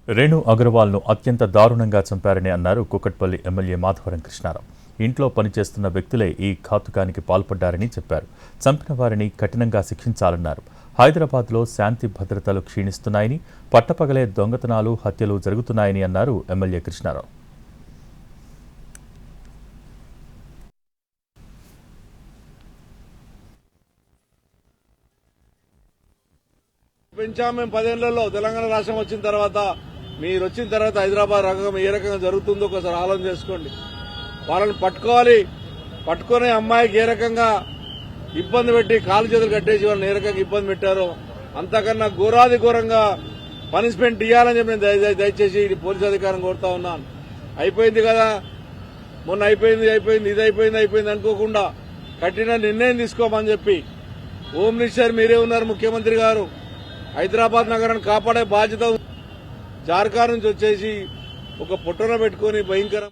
రేణు అగర్వాల్ను అత్యంత దారుణంగా చంపారని అన్నారు కూకట్పల్లి ఎమ్మెల్యే మాధవరం కృష్ణారావు. ఇంట్లో పనిచేస్తున్న వ్యక్తులే ఈ ఘాతుకానికి పాల్పడ్డారని చెప్పారు. చంపిన వారిని కఠినంగా శిక్షించాలన్నారు. హైదరాబాద్లో శాంతి భద్రతలు క్షీణిస్తున్నాయని, పట్టపగలే దొంగతనాలు, హత్యలు జరుగుతున్నాయని అన్నారు ఎమ్మెల్యే కృష్ణారావు. పెంచాం మేము 10 ఏళ్లలో. తెలంగాణ రాష్ట్రం వచ్చిన తర్వాత, మీరు వచ్చిన తర్వాత హైదరాబాద్ రకం ఏ రకంగా జరుగుతుందో ఒకసారి ఆలోచన చేసుకోండి. వాళ్ళని పట్టుకోవాలి, పట్టుకునే అమ్మాయికి ఏ రకంగా ఇబ్బంది పెట్టి కాలు చేతులు కట్టేసి వాళ్ళని ఏ రకంగా ఇబ్బంది పెట్టారో అంతకన్నా ఘోరాది ఘోరంగా పనిష్మెంట్ ఇవ్వాలని చెప్పి నేను దయచేసి పోలీసు అధికారం కోరుతా ఉన్నాను. అయిపోయింది కదా, మొన్న అయిపోయింది ఇది అయిపోయింది అనుకోకుండా కఠిన నిర్ణయం తీసుకోమని చెప్పి హోమ్ మినిస్టర్ మీరే ఉన్నారు, ముఖ్యమంత్రి గారు. హైదరాబాద్ నగరాన్ని కాపాడే బాధ్యత. జార్ఖండ్ నుంచి వచ్చేసి ఒక పుట్టన పెట్టుకుని భయంకరం